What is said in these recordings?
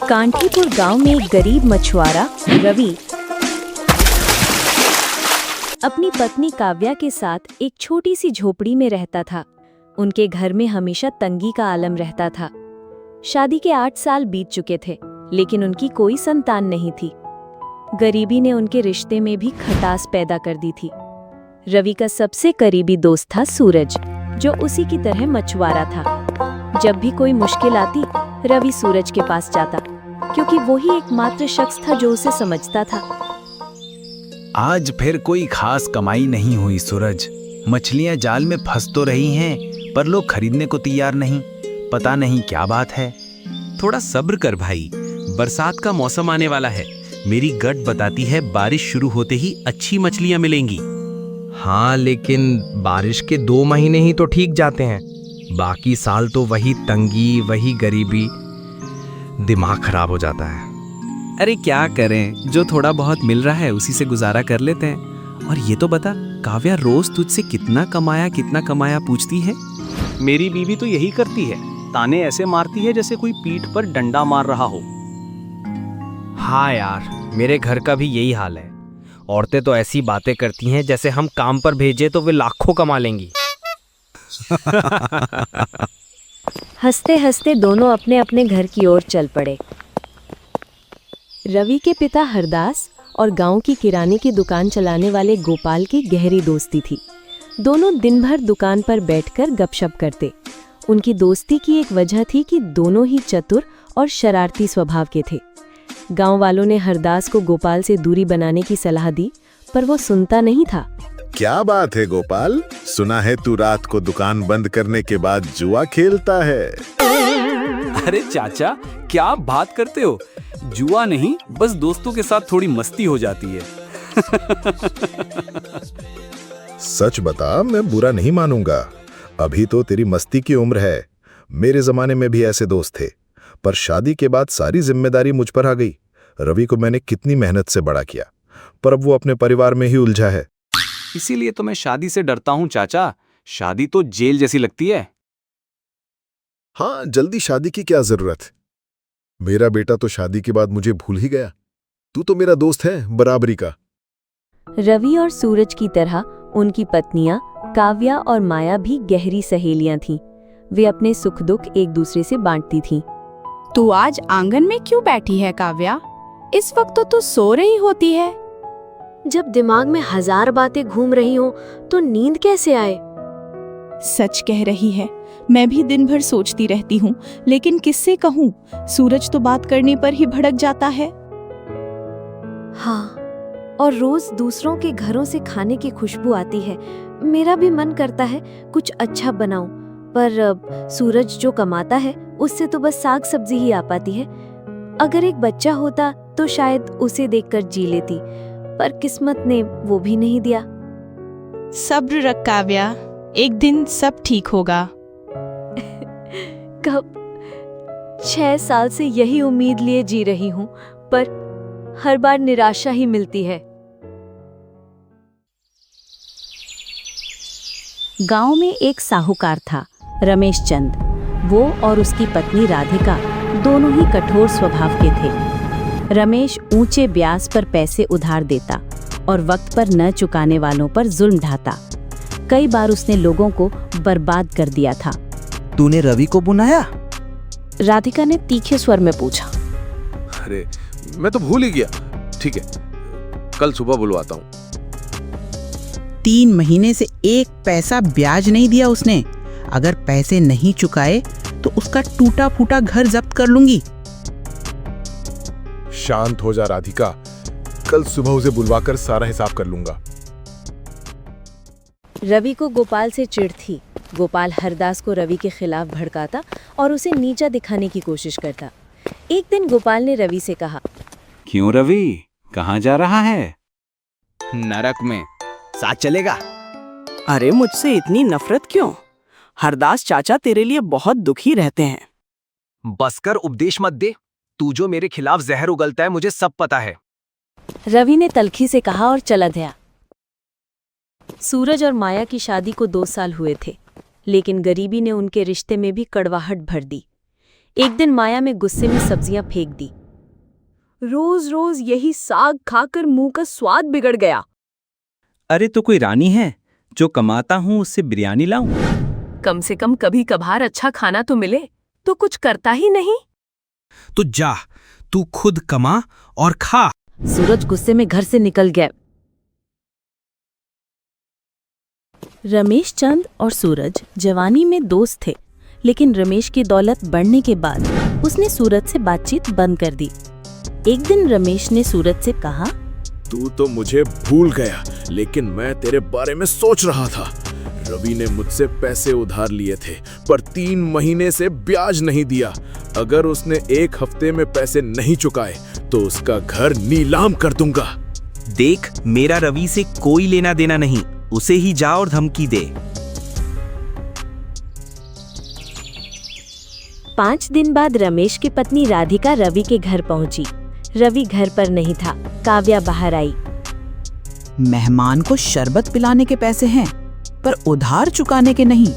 कांठीपुर गांव में एक गरीब मछुआरा रवि अपनी पत्नी काव्या के साथ एक छोटी सी झोपड़ी में रहता था। उनके घर में हमेशा तंगी का आलम रहता था। शादी के 8 साल बीत चुके थे, लेकिन उनकी कोई संतान नहीं थी। गरीबी ने उनके रिश्ते में भी खटास पैदा कर दी थी। रवि का सबसे करीबी दोस्त था सूरज, जो उसी की तरह मछुआरा था। जब भी कोई मुश्किल आती, रवि सूरज के पास जाता, क्योंकि वो ही एकमात्र शख्स था जो उसे समझता था। आज फिर कोई खास कमाई नहीं हुई सूरज। मछलियां जाल में फंस तो रही हैं, पर लोग खरीदने को तैयार नहीं। पता नहीं क्या बात है। थोड़ा सब्र कर भाई, बरसात का मौसम आने वाला है। मेरी गट बताती है बारिश शुरू होते ही अच्छी मछलियां मिलेंगी। हाँ, लेकिन बारिश के 2 महीने ही तो ठीक जाते हैं। बाकी साल तो वही तंगी, वही गरीबी, दिमाग खराब हो जाता है। अरे क्या करें, जो थोड़ा बहुत मिल रहा है उसी से गुजारा कर लेते हैं। और ये तो बता, काव्या रोज तुझसे कितना कमाया पूछती है। मेरी बीवी तो यही करती है, ताने ऐसे मारती है जैसे कोई पीठ पर डंडा मार रहा हो। हाँ यार, मेरे घर का भी यही हाल है। औरतें तो ऐसी बातें करती हैं जैसे हम काम पर भेजे तो वे लाखों कमा लेंगी। हंसते हंसते दोनों अपने अपने घर की ओर चल पड़े। रवि के पिता हरदास और गांव की किराने की दुकान चलाने वाले गोपाल की गहरी दोस्ती थी। दोनों दिन भर दुकान पर बैठकर गपशप करते। उनकी दोस्ती की एक वजह थी कि दोनों ही चतुर और शरारती स्वभाव के थे। गांव वालों ने हरदास को गोपाल से दूरी बनाने की सलाह दी, पर वो सुनता नहीं था। क्या बात है गोपाल, सुना है तू रात को दुकान बंद करने के बाद जुआ खेलता है। अरे चाचा, क्या बात करते हो? जुआ नहीं, बस दोस्तों के साथ थोड़ी मस्ती हो जाती है। सच बता, मैं बुरा नहीं मानूंगा। अभी तो तेरी मस्ती की उम्र है। मेरे जमाने में भी ऐसे दोस्त थे, पर शादी के बाद सारी जिम्मेदारी मुझ पर आ गई। रवि को मैंने कितनी मेहनत से बड़ा किया, पर अब वो अपने परिवार में ही उलझा है। इसीलिए तो मैं शादी से डरता हूँ चाचा। शादी तो जेल जैसी लगती है। हाँ, जल्दी शादी की क्या जरूरत। मेरा बेटा तो शादी के बाद मुझे भूल ही गया। तू तो मेरा दोस्त है, बराबरी का। रवि और सूरज की तरह उनकी पत्नियां काव्या और माया भी गहरी सहेलियां थीं। वे अपने सुख दुख एक दूसरे से बांटती थीं। तू आज आंगन में क्यों बैठी है काव्या? इस वक्त तो तू सो रही होती है। जब दिमाग में 1000 बातें घूम रही हों, तो नींद कैसे आए? सच कह रही है, मैं भी दिन भर सोचती रहती हूँ, लेकिन किससे कहूँ? सूरज तो बात करने पर ही भड़क जाता है। हाँ, और रोज दूसरों के घरों से खाने की खुशबू आती है। मेरा भी मन करता है कुछ अच्छा बनाऊं, पर सूरज जो कमाता है उससे तो बस साग सब्जी ही आ पाती है। अगर एक बच्चा होता तो शायद उसे देखकर जी लेती, पर किस्मत ने वो भी नहीं दिया। सब्र रख काव्या, एक दिन सब ठीक होगा। कब? 6 साल से यही उम्मीद लिए जी रही हूँ, पर हर बार निराशा ही मिलती है। गांव में एक साहूकार था, रमेश चंद। वो और उसकी पत्नी राधिका दोनों ही कठोर स्वभाव के थे। रमेश ऊंचे ब्याज पर पैसे उधार देता और वक्त पर न चुकाने वालों पर जुल्म ढाता। कई बार उसने लोगों को बर्बाद कर दिया था। तूने रवि को बुलाया? राधिका ने तीखे स्वर में पूछा। अरे, मैं तो भूल ही गया। ठीक है, कल सुबह बुलवाता हूँ। 3 महीने से 1 पैसा ब्याज नहीं दिया उसने। अगर पैसे नहीं चुकाए तो उसका टूटा फूटा घर जब्त कर लूंगी। शांत हो जा राधिका, कल सुबह उसे बुलवाकर सारा हिसाब कर लूंगा। रवि को गोपाल से चिढ़ थी। गोपाल हरदास को रवि के खिलाफ भड़काता और उसे नीचा दिखाने की कोशिश करता। एक दिन गोपाल ने रवि से कहा, क्यों रवि, कहाँ जा रहा है? नरक में, साथ चलेगा? अरे मुझसे इतनी नफरत क्यों? हरदास चाचा तेरे लिए बहुत दुखी रहते हैं। बसकर उपदेश मत दे। तू जो मेरे खिलाफ जहर उगलता है मुझे सब पता है। रवि ने तलखी से कहा और चला गया। सूरज और माया की शादी को 2 साल हुए थे, लेकिन गरीबी ने उनके रिश्ते में भी कड़वाहट भर दी। एक दिन माया में गुस्से में सब्जियां फेंक दी। रोज रोज यही साग खाकर मुंह का स्वाद बिगड़ गया। अरे तो कोई रानी है जो कमाता हूँ उससे बिरयानी लाऊं? कम से कम कभी कभार अच्छा खाना तो मिले, तो कुछ करता ही नहीं। तो जा, तू खुद कमा और खा। सूरज गुस्से में घर से निकल गया। रमेश चंद और सूरज जवानी में दोस्त थे, लेकिन रमेश की दौलत बढ़ने के बाद उसने सूरज से बातचीत बंद कर दी। एक दिन रमेश ने सूरज से कहा, तू तो मुझे भूल गया, लेकिन मैं तेरे बारे में सोच रहा था। रवि ने मुझसे पैसे उधार लिए थे, पर 3 महीने से ब्याज नहीं दिया। अगर उसने 1 हफ्ते में पैसे नहीं चुकाए तो उसका घर नीलाम कर दूंगा। देख, मेरा रवि से कोई लेना देना नहीं, उसे ही जा और धमकी दे। 5 दिन बाद रमेश की पत्नी राधिका रवि के घर पहुंची। रवि घर पर नहीं था। काव्या बाहर आई। मेहमान को शरबत पिलाने के पैसे हैं, पर उधार चुकाने के नहीं।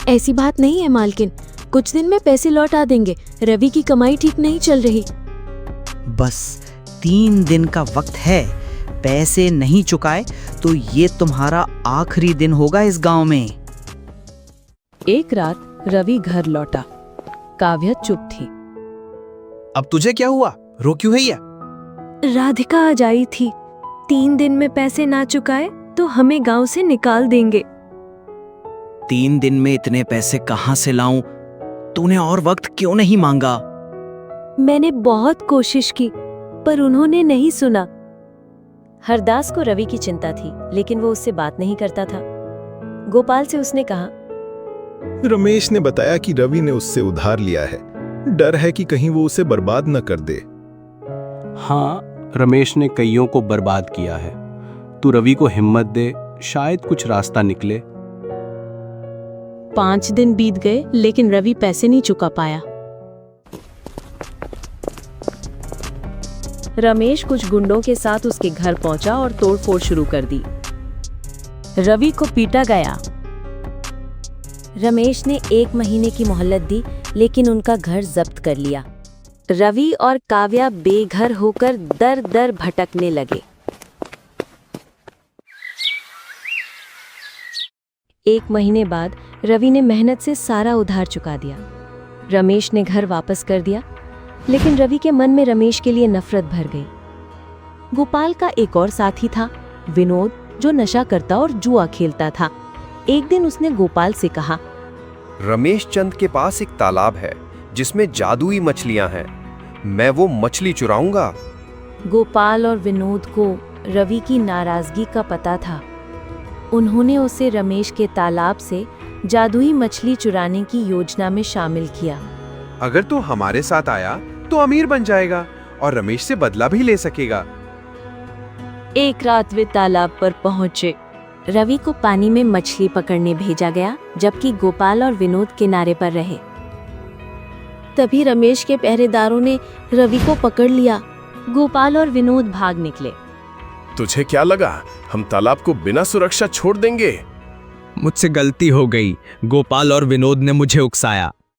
ऐसी बात नहीं है मालकिन, कुछ दिन में पैसे लौटा देंगे। रवि की कमाई ठीक नहीं चल रही। बस 3 दिन का वक्त है, पैसे नहीं चुकाए तो ये तुम्हारा आखिरी दिन होगा इस गांव में। एक रात रवि घर लौटा। काव्या चुप थी। अब तुझे क्या हुआ? रो क्यों है? राधिका आज आई थी। 3 दिन में पैसे ना चुकाए तो हमें गांव से निकाल देंगे। 3 दिन में इतने पैसे कहाँ से लाऊं? तूने और वक्त क्यों नहीं मांगा? मैंने बहुत कोशिश की, पर उन्होंने नहीं सुना। हरदास को रवि की चिंता थी, लेकिन वो उससे बात नहीं करता था। गोपाल से उसने कहा, रमेश ने बताया कि रवि ने उससे उधार लिया है। डर है कि कहीं वो उसे बर्बाद न कर दे। हाँ, रमेश ने कईयों को बर्बाद किया है। तू रवि को हिम्मत दे, शायद कुछ रास्ता निकले। 5 दिन बीत गए, लेकिन रवि पैसे नहीं चुका पाया। रमेश कुछ गुंडों के साथ उसके घर पहुंचा और तोड़फोड़ शुरू कर दी। रवि को पीटा गया। रमेश ने 1 महीने की मोहलत दी, लेकिन उनका घर जब्त कर लिया। रवि और काव्या बेघर होकर दर दर भटकने लगे। 1 महीने बाद रवि ने मेहनत से सारा उधार चुका दिया। रमेश ने घर वापस कर दिया, लेकिन रवि के मन में रमेश के लिए नफरत भर गई। गोपाल का एक और साथी था, विनोद, जो नशा करता और जुआ खेलता था। एक दिन उसने गोपाल से कहा, रमेश चंद के पास एक तालाब है जिसमें जादुई मछलियां हैं। मैं वो मछली चुराऊंगा। गोपाल और विनोद को रवि की नाराजगी का पता था। उन्होंने उसे रमेश के तालाब से जादुई मछली चुराने की योजना में शामिल किया। अगर तू हमारे साथ आया तो अमीर बन जाएगा और रमेश से बदला भी ले सकेगा। एक रात वे तालाब पर पहुंचे। रवि को पानी में मछली पकड़ने भेजा गया, जबकि गोपाल और विनोद किनारे पर रहे। तभी रमेश के पहरेदारों ने रवि को पकड़ लिया। गोपाल और विनोद भाग निकले। तुझे क्या लगा हम तालाब को बिना सुरक्षा छोड़ देंगे? मुझसे गलती हो गई। गोपाल और विनोद ने मुझे उकसाया।